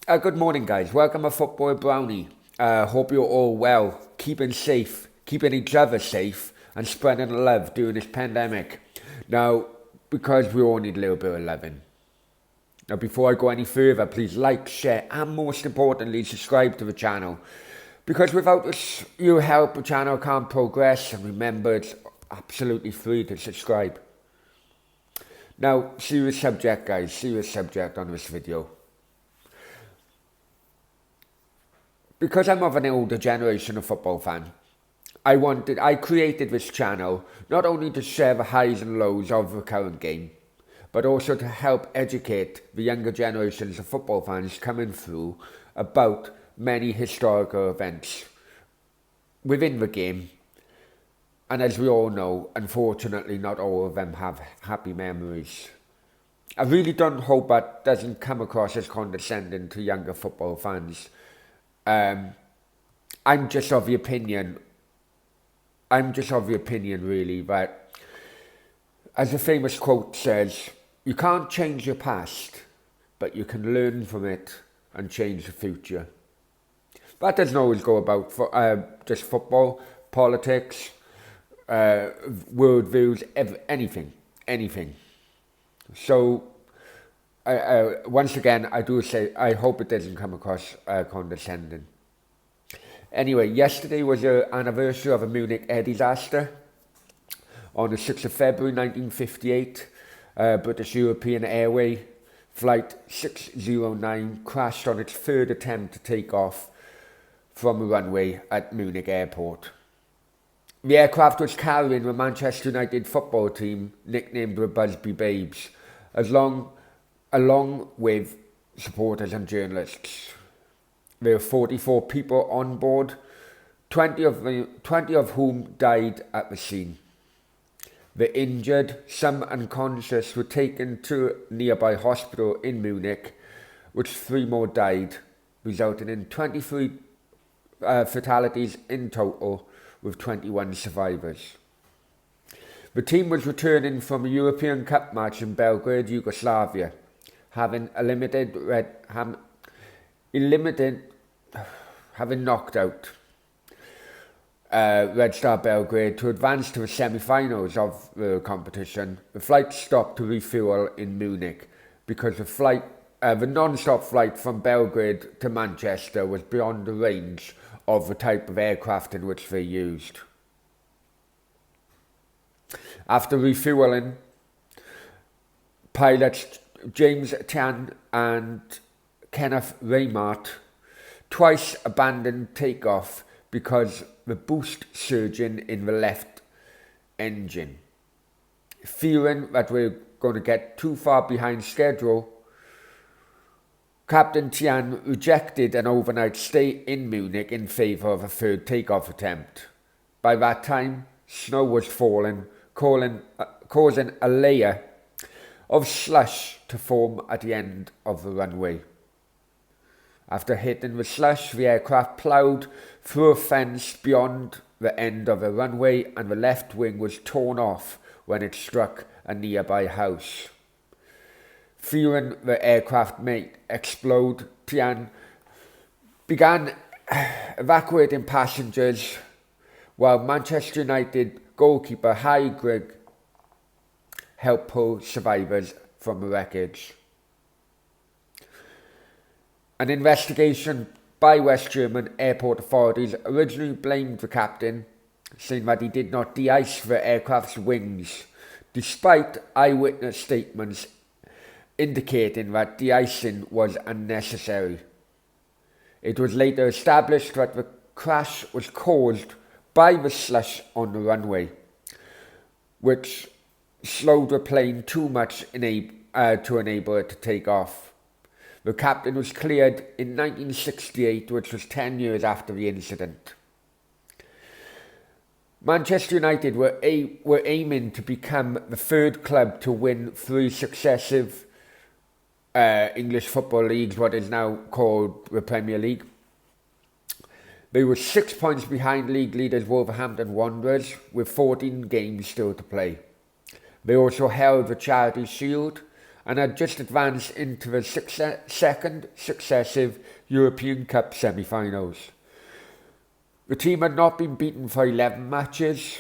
Good morning, guys. Welcome to Football Brownie. Hope you're all well, keeping safe, keeping each other safe, and spreading love during this pandemic. Now, because we all need a little bit of loving. Now, before I go any further, please like, share, and most importantly, subscribe to the channel. Because without your help, the channel can't progress. And remember, it's absolutely free to subscribe. Now, serious subject, guys. Serious subject on this video. Because I'm of an older generation of football fan, I created this channel not only to share the highs and lows of the current game, but also to help educate the younger generations of football fans coming through about many historical events within the game. And as we all know, unfortunately, not all of them have happy memories. I really don't hope that doesn't come across as condescending to younger football fans. I'm just of the opinion really, that, as the famous quote says, you can't change your past, but you can learn from it and change the future. That doesn't always go about just football, politics, worldviews, anything. So, once again, I do say I hope it doesn't come across condescending. Anyway, yesterday was the anniversary of the Munich air disaster. On the 6th of February 1958, British European Airway Flight 609 crashed on its third attempt to take off from a runway at Munich Airport. The aircraft was carrying the Manchester United football team, nicknamed the Busby Babes, along with supporters and journalists. There were 44 people on board, 20 of whom died at the scene. The injured, some unconscious, were taken to a nearby hospital in Munich, which 3 more died, resulting in 23 fatalities in total, with 21 survivors. The team was returning from a European Cup match in Belgrade, Yugoslavia, having knocked out Red Star Belgrade to advance to the semi-finals of the competition. The flight stopped to refuel in Munich because the non-stop flight from Belgrade to Manchester was beyond the range of the type of aircraft in which they used. After refueling, pilots James Tian and Kenneth Reimart twice abandoned takeoff because the boost surging in the left engine. Fearing that we were going to get too far behind schedule, Captain Tian rejected an overnight stay in Munich in favour of a third takeoff attempt. By that time, snow was falling, causing a layer of slush to form at the end of the runway. After hitting the slush, the aircraft ploughed through a fence beyond the end of the runway, and the left wing was torn off when it struck a nearby house. Fearing the aircraft might explode, Tian began evacuating passengers, while Manchester United goalkeeper Harry Grigg helped pull survivors from the wreckage. An investigation by West German airport authorities originally blamed the captain, saying that he did not de-ice the aircraft's wings, despite eyewitness statements indicating that de-icing was unnecessary. It was later established that the crash was caused by the slush on the runway, which slowed the plane too much to enable it to take off. The captain was cleared in 1968, which was 10 years after the incident. Manchester United were aiming to become the third club to win 3 successive English football leagues, what is now called the Premier League. They were 6 points behind league leaders Wolverhampton Wanderers, with 14 games still to play. They also held the Charity Shield and had just advanced into the second successive European Cup semi-finals. The team had not been beaten for 11 matches.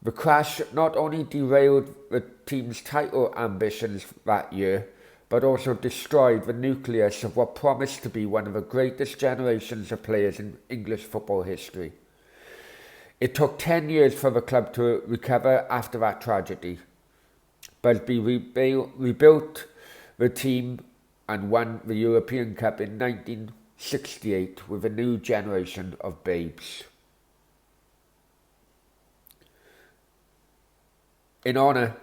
The crash not only derailed the team's title ambitions that year, but also destroyed the nucleus of what promised to be one of the greatest generations of players in English football history. It took 10 years for the club to recover after that tragedy. Busby rebuilt the team and won the European Cup in 1968 with a new generation of babes. In honour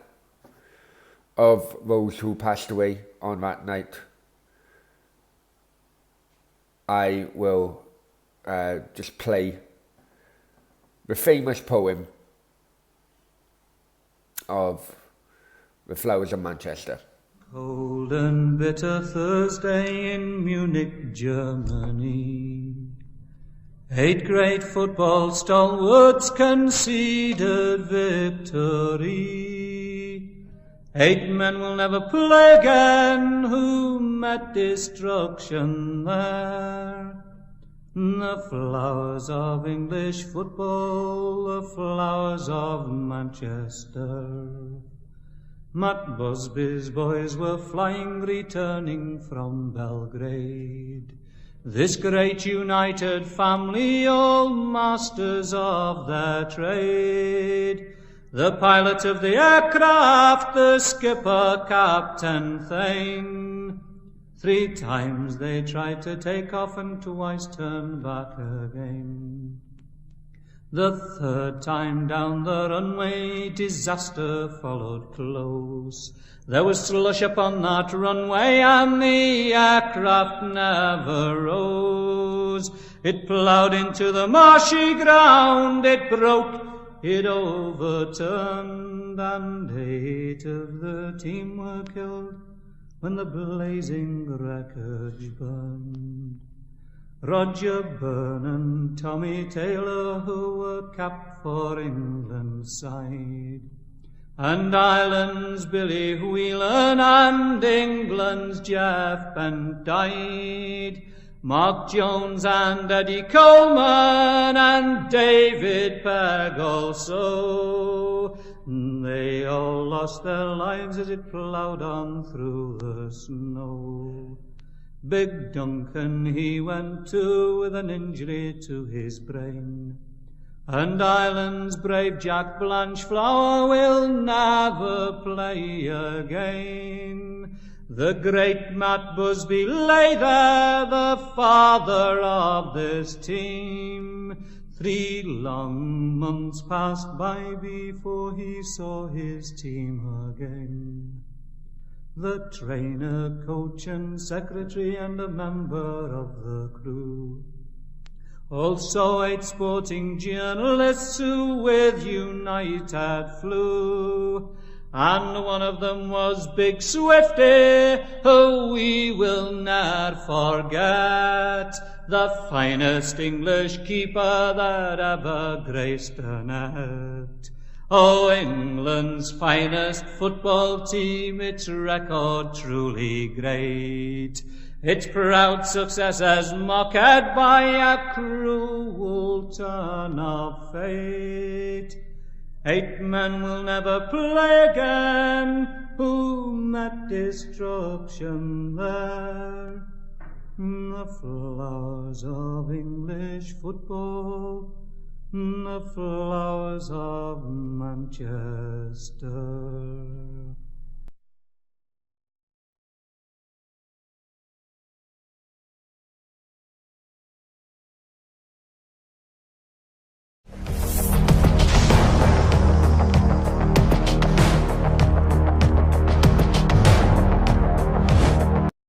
of those who passed away on that night, I will just play the famous poem of The Flowers of Manchester. Cold and bitter Thursday in Munich, Germany. 8 great football stalwarts conceded victory. 8 men will never play again who met destruction there. The flowers of English football, the flowers of Manchester. Matt Busby's boys were flying, returning from Belgrade. This great united family, all masters of their trade. The pilot of the aircraft, the skipper, Captain Thane. 3 times they tried to take off and twice turned back again. The 3rd time down the runway, disaster followed close. There was slush upon that runway and the aircraft never rose. It ploughed into the marshy ground, it broke, it overturned, and 8 of the team were killed when the blazing wreckage burned. Roger Byrne and Tommy Taylor, who were capped for England's side, and Ireland's Billy Whelan and England's Jeff Bent died. Mark Jones and Eddie Coleman and David Pegg also. They all lost their lives as it ploughed on through the snow. Big Duncan he went to with an injury to his brain, and Ireland's brave Jack Blanchflower will never play again. The great Matt Busby lay there, the father of this team. 3 long months passed by before he saw his team again. The trainer, coach and secretary and a member of the crew. Also 8 sporting journalists who with United flew. And one of them was Big Swifty, who we will ne'er forget, the finest English keeper that ever graced a net. Oh, England's finest football team, its record truly great. Its proud success is mocked by a cruel turn of fate. 8 men will never play again who met destruction there. The flowers of English football, the flowers of Manchester.